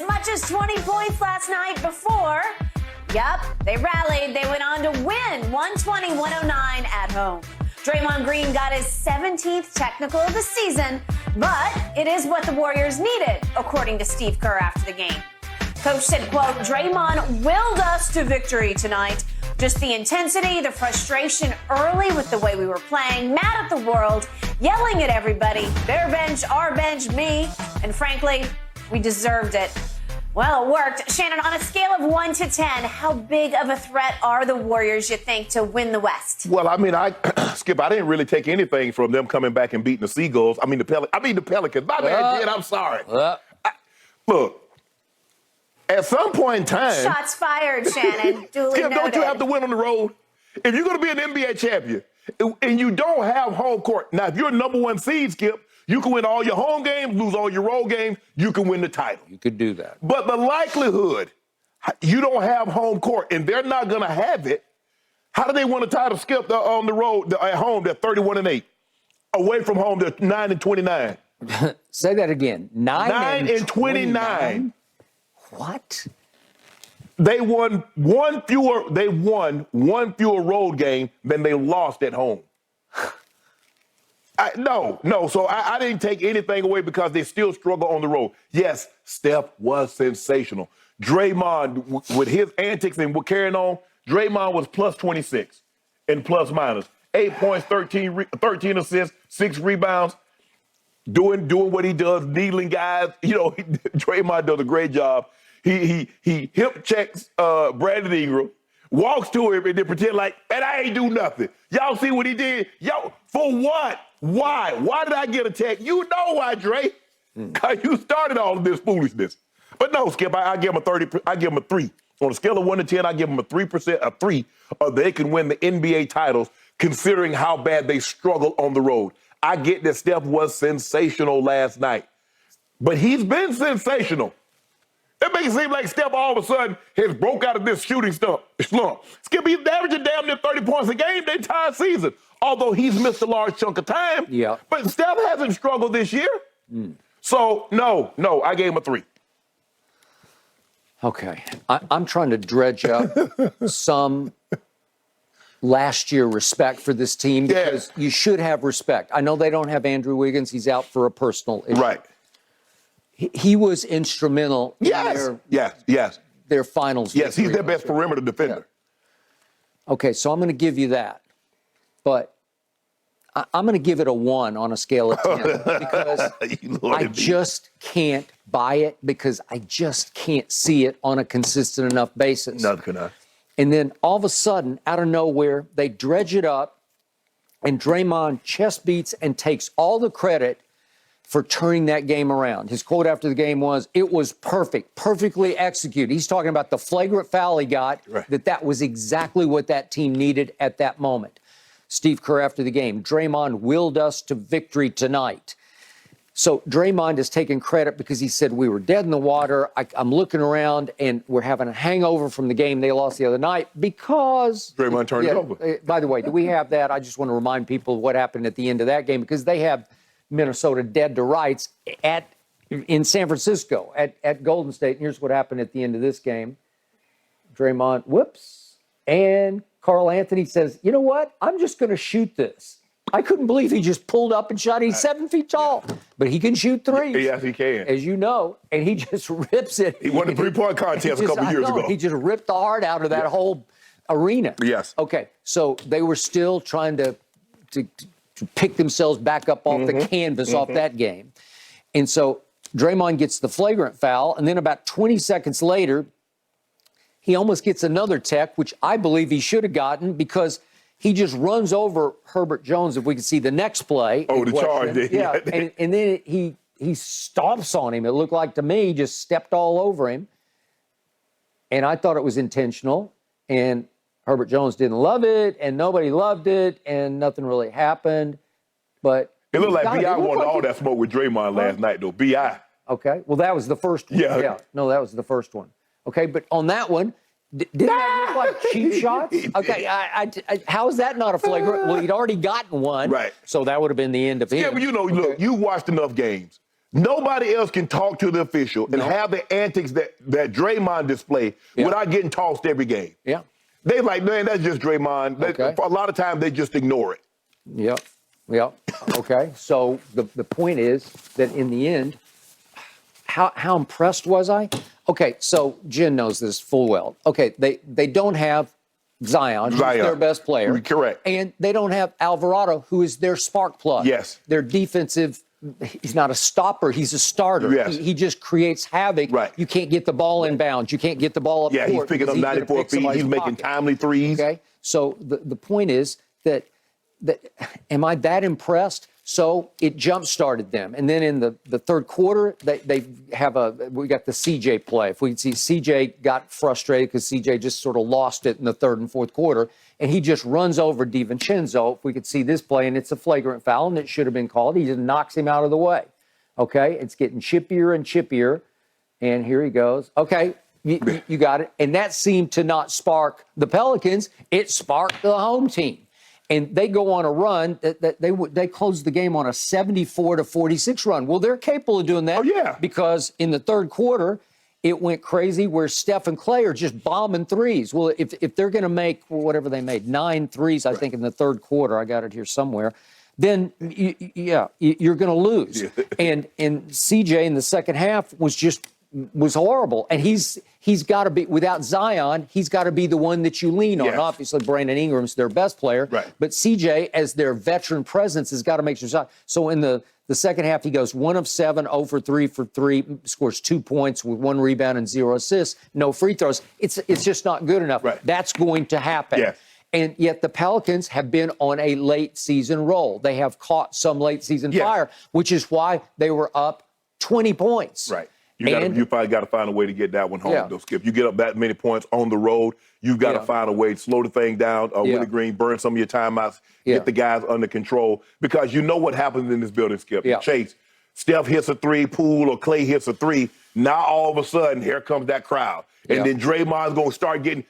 much as 20 points last night before. Yep, they rallied. They went on to win 120-109 at home. Draymond Green got his 17th technical of the season, but it is what the Warriors needed, according to Steve Kerr after the game. Coach said, quote, Draymond willed us to victory tonight. Just the intensity, the frustration early with the way we were playing, mad at the world, yelling at everybody, their bench, our bench, me, and frankly, we deserved it. Well, it worked. Shannon, on a scale of 1 to 10, how big of a threat are the Warriors, you think, to win the West? Well, I mean, Skip, I didn't really take anything from them coming back and beating the Seagulls. I mean, the Pelicans. My bad, kid, I'm sorry. Look. At some point in time... Shots fired, Shannon. Duly Skip, noted. don't you have to win on the road? If you're going to be an NBA champion and you don't have home court... Now, if you're a number one seed, Skip, you can win all your home games, lose all your road games, you can win the title. You could do that. But the likelihood you don't have home court and they're not going to have it, how do they win a title, Skip, on the road, at home, they're 31-8? Away from home, they're 9-29. Say that again. 9-29. What? They won one fewer road game than they lost at home. No. So I didn't take anything away because they still struggle on the road. Yes, Steph was sensational. Draymond, with his antics and what carrying on, Draymond was plus 26 in plus minus. 8 points, 13 assists, 6 rebounds, doing what he does, needling guys. You know, Draymond does a great job. He hip checks Brandon Ingram, walks to him, and then pretend like, and I ain't do nothing. Y'all see what he did? Yo, for what? Why? Why did I get attacked? You know why, Dre? Because you started all of this foolishness. But no, Skip, I give him a 30. I give him a 3. On a scale of 1 to 10, I give him a 3%, a 3, or they can win the NBA titles, considering how bad they struggle on the road. I get that Steph was sensational last night, but he's been sensational. It makes it seem like Steph all of a sudden has broke out of this shooting slump. Skip, he's averaging damn near 30 points a game the entire season, although he's missed a large chunk of time. Yeah. But Steph hasn't struggled this year. So, no, I gave him a 3. Okay. I'm trying to dredge up some last year respect for this team because you should have respect. I know they don't have Andrew Wiggins. He's out for a personal issue. Right. He was instrumental in their finals. Yes, he's their best perimeter defender. Yeah. Okay, so I'm going to give you that. But I'm going to give it a 1 on a scale of 10 because I just can't buy it because I just can't see it on a consistent enough basis. Neither can I. And then all of a sudden, out of nowhere, they dredge it up and Draymond chest beats and takes all the credit for turning that game around. His quote after the game was, it was perfect, perfectly executed. He's talking about the flagrant foul he got, that was exactly what that team needed at that moment. Steve Kerr after the game, Draymond willed us to victory tonight. So Draymond has taken credit because he said we were dead in the water. I'm looking around and we're having a hangover from the game they lost the other night because Draymond turned it over. By the way, do we have that? I just want to remind people of what happened at the end of that game because they have Minnesota dead to rights in San Francisco at Golden State. And here's what happened at the end of this game. Draymond, whoops. And Karl Anthony says, you know what? I'm just going to shoot this. I couldn't believe he just pulled up and shot. He's 7 feet tall, but he can shoot threes. Yes, he can. As you know, and he just rips it. He won the 3-point contest a couple years ago. He just ripped the heart out of that whole arena. Yes. Okay, so they were still trying to pick themselves back up off the canvas off that game. And so Draymond gets the flagrant foul, and then about 20 seconds later, he almost gets another tech, which I believe he should have gotten because he just runs over Herbert Jones, if we can see the next play. Oh, the charge. Yeah, and then he stomps on him. It looked like to me he just stepped all over him. And I thought it was intentional. And Herbert Jones didn't love it, and nobody loved it, and nothing really happened. But it looked like B.I. wanted all that smoke with Draymond last night, though. B.I. Okay, well, that was the first one. Yeah. No, that was the first one. Okay, but on that one, didn't that look like cheap shots? Okay, how is that not a flagrant? Well, he'd already gotten one. Right. So that would have been the end of him. Yeah, but you know, look, you watched enough games. Nobody else can talk to the official and have the antics that Draymond display without getting tossed every game. Yeah. They like, man, that's just Draymond. Okay. A lot of times they just ignore it. Yep. Okay. So the point is that in the end, how impressed was I? Okay, so Jen knows this full well. Okay, they don't have Zion, who's their best player. Correct. And they don't have Alvarado, who is their spark plug. Yes. Their defensive, he's not a stopper, he's a starter. Yes. He just creates havoc. Right. You can't get the ball inbounds. You can't get the ball up court. Yeah, he's picking up 94 feet. He's making timely threes. Okay, so the point is that am I that impressed? So it jump-started them. And then in the third quarter, we got the CJ play. If we can see, CJ got frustrated because CJ just sort of lost it in the third and fourth quarter, and he just runs over DiVincenzo. If we could see this play, and it's a flagrant foul, and it should have been called. He just knocks him out of the way. Okay, it's getting chippier and chippier, and here he goes. Okay, you got it. And that seemed to not spark the Pelicans. It sparked the home team. And they go on a run. They closed the game on a 74-46 run. Well, they're capable of doing that. Oh, yeah. Because in the third quarter, it went crazy where Steph and Clay are just bombing threes. Well, if they're going to make whatever they made, 9 threes, I think, in the third quarter, I got it here somewhere, then, you're going to lose. Yeah. And CJ in the second half was horrible. And he's got to be, without Zion, he's got to be the one that you lean on. Yes. Obviously, Brandon Ingram's their best player. Right. But CJ, as their veteran presence, has got to make sure. So in the second half, he goes 1 of 7, 0 for 3 for 3, scores 2 points with 1 rebound and 0 assists, no free throws. It's just not good enough. Right. That's going to happen. Yes. And yet the Pelicans have been on a late season roll. They have caught some late season fire, which is why they were up 20 points. Right. You probably got to find a way to get that one home, though, Skip. You get up that many points on the road, you've got to find a way to slow the thing down, Willie Green, burn some of your timeouts, get the guys under control. Because you know what happens in this building, Skip. Yeah. Chase, Steph hits a 3, Poole or Clay hits a 3. Now all of a sudden, here comes that crowd. And then Draymond's going to start getting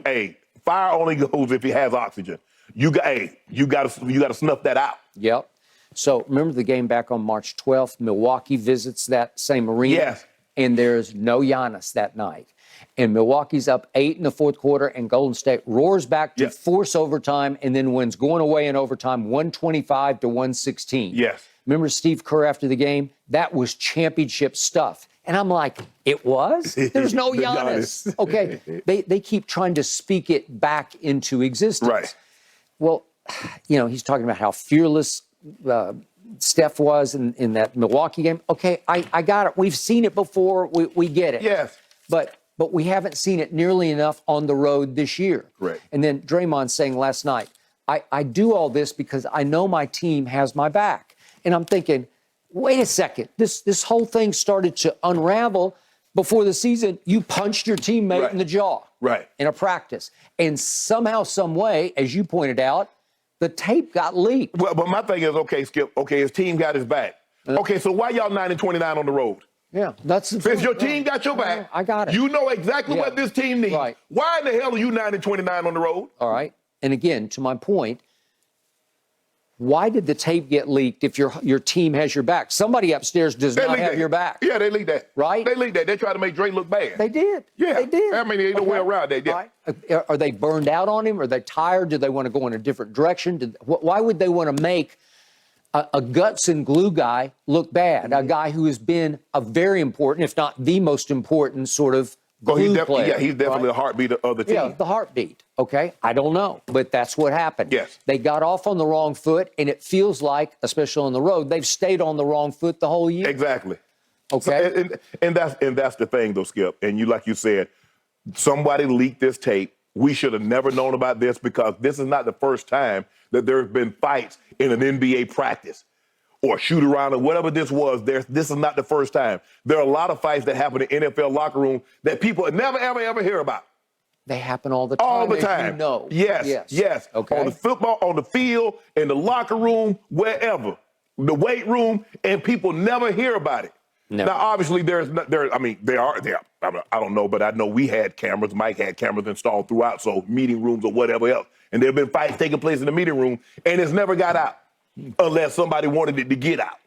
hey, fire only goes if he has oxygen. You got to snuff that out. Yep. So remember the game back on March 12th? Milwaukee visits that same arena. Yes. And there's no Giannis that night. And Milwaukee's up 8 in the fourth quarter, and Golden State roars back to force overtime and then wins going away in overtime 125-116. Yes. Remember Steve Kerr after the game? That was championship stuff. And I'm like, it was? There's no Giannis. Okay. They keep trying to speak it back into existence. Right. Well, he's talking about how fearless Steph was in that Milwaukee game. Okay, I got it. We've seen it before. We get it. Yes. But we haven't seen it nearly enough on the road this year. Correct. And then Draymond saying last night, I do all this because I know my team has my back. And I'm thinking, wait a second. This whole thing started to unravel before the season. You punched your teammate in the jaw. Right. In a practice. And somehow, some way, as you pointed out, the tape got leaked. Well, but my thing is, okay, Skip, his team got his back. Okay, so why y'all 9-29 on the road? Yeah, that's the Since your team got your back, I got it. You know exactly what this team needs. Right. Why in the hell are you 9-29 on the road? All right. And again, to my point, why did the tape get leaked if your team has your back? Somebody upstairs does not have your back. Yeah, they leaked that. Right? They leaked that. They tried to make Dre look bad. They did. Yeah. They did. I mean, there ain't no way around that. Yeah. Right. Are they burned out on him? Are they tired? Do they want to go in a different direction? Why would they want to make a guts and glue guy look bad? A guy who has been a very important, if not the most important, sort of glue player. Yeah, he's definitely the heartbeat of the team. Yeah, the heartbeat. Okay, I don't know, but that's what happened. Yes. They got off on the wrong foot, and it feels like, especially on the road, they've stayed on the wrong foot the whole year. Exactly. Okay. So, and that's the thing, though, Skip. And like you said, somebody leaked this tape. We should have never known about this because this is not the first time that there have been fights in an NBA practice or shoot around or whatever this was. This is not the first time. There are a lot of fights that happen in NFL locker room that people never, ever, ever hear about. They happen all the time. All the time. You know. Yes. Okay. On the football, on the field, in the locker room, wherever, the weight room, and people never hear about it. No. Now, obviously, there are. I don't know, but I know we had cameras. Mike had cameras installed throughout, so meeting rooms or whatever else. And there have been fights taking place in the meeting room, and it's never got out. unless somebody wanted it to get out.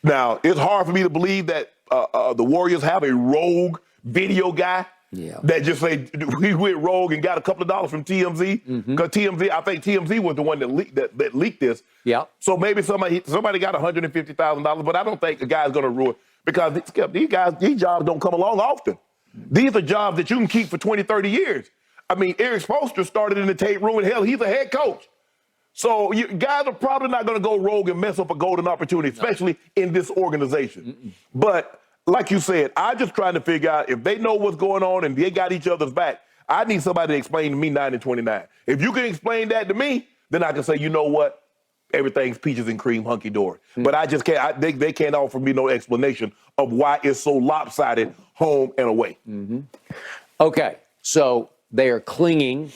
Now, it's hard for me to believe that the Warriors have a rogue video guy that just say we went rogue and got a couple of dollars from TMZ. Because TMZ, I think TMZ was the one that leaked this. Yeah. So maybe somebody got $150,000, but I don't think a guy's going to ruin, because these jobs don't come along often. These are jobs that you can keep for 20, 30 years. I mean, Eric Spoelstra started in the tape room, and hell, he's a head coach. So guys are probably not going to go rogue and mess up a golden opportunity, especially in this organization. But like you said, I'm just trying to figure out if they know what's going on and they got each other's back. I need somebody to explain to me 9 and 29. If you can explain that to me, then I can say, you know what? Everything's peaches and cream, hunky-dory. But I just can't, they can't offer me no explanation of why it's so lopsided home and away. Okay, so they are clinging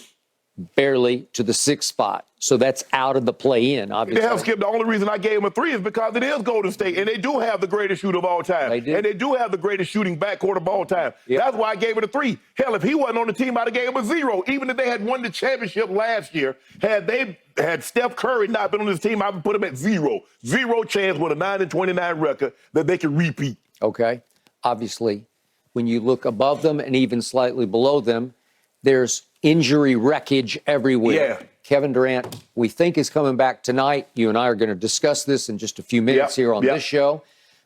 barely to the 6th spot. So that's out of the play-in, obviously. Hell, Skip, the only reason I gave him a 3 is because it is Golden State, and they do have the greatest shooter of all time. They do. And they do have the greatest shooting backcourt of all time. That's why I gave it a 3. Hell, if he wasn't on the team, I'd have gave him a 0. Even if they had won the championship last year, had Steph Curry not been on this team, I would put him at 0. 0 chance with a 9 and 29 record that they can repeat. Okay. Obviously, when you look above them and even slightly below them, there's injury wreckage everywhere. Yeah. Kevin Durant, we think, is coming back tonight. You and I are going to discuss this in just a few minutes here on this show.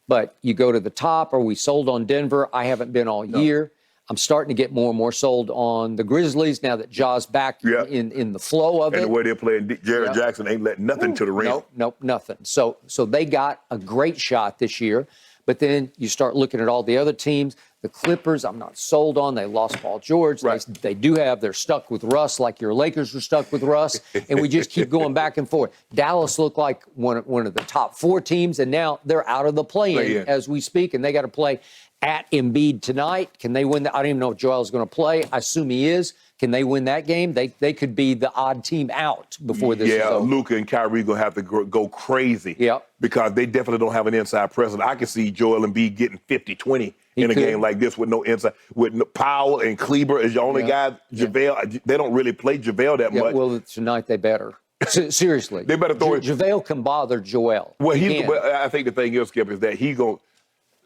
But you go to the top. Are we sold on Denver? I haven't been all year. I'm starting to get more and more sold on the Grizzlies now that Ja's back in the flow of it. And the way they're playing, Jared Jackson ain't letting nothing to the rim. Nope, nothing. So they got a great shot this year. But then you start looking at all the other teams. The Clippers, I'm not sold on. They lost Paul George. Right. They're stuck with Russ like your Lakers were stuck with Russ. And we just keep going back and forth. Dallas looked like one of the top 4 teams, and now they're out of the play-in as we speak, and they got to play at Embiid tonight. Can they win that? I don't even know if Joel's going to play. I assume he is. Can they win that game? They could be the odd team out before this is over. Luka and Kyrie going to have to go crazy. Yep. Because they definitely don't have an inside presence. I can see Joel Embiid getting 50-20 in a game like this with no inside. With Powell and Kleber as your only guys. JaVale, they don't really play JaVale that much. Well, tonight they better. Seriously. They better throw it. JaVale can bother Joel. Well, I think the thing is, Skip, is that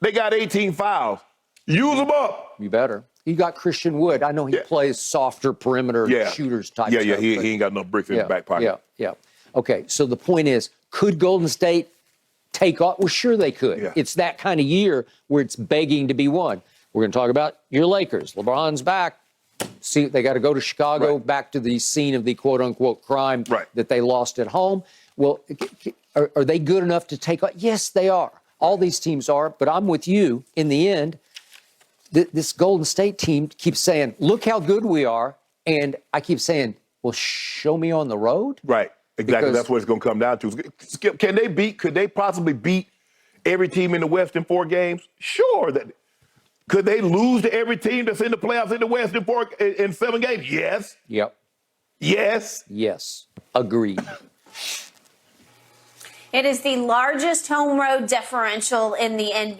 they got 18 fouls. Use them up. You better. You got Christian Wood. I know he plays softer perimeter shooters type stuff. He ain't got no bricks in his back pocket. Yeah. Okay, so the point is, could Golden State take off? Well, sure they could. Yeah. It's that kind of year where it's begging to be won. We're going to talk about your Lakers. LeBron's back. See, they got to go to Chicago, back to the scene of the quote-unquote crime that they lost at home. Well, are they good enough to take off? Yes, they are. All these teams are, but I'm with you. In the end, this Golden State team keeps saying, look how good we are. And I keep saying, well, show me on the road. Right. Exactly. That's what it's going to come down to. Skip, could they possibly beat every team in the West in 4 games? Sure. Could they lose to every team that's in the playoffs in the West in 7 games? Yes. Yep. Yes. Yes. Agreed. It is the largest home road differential in the NBA.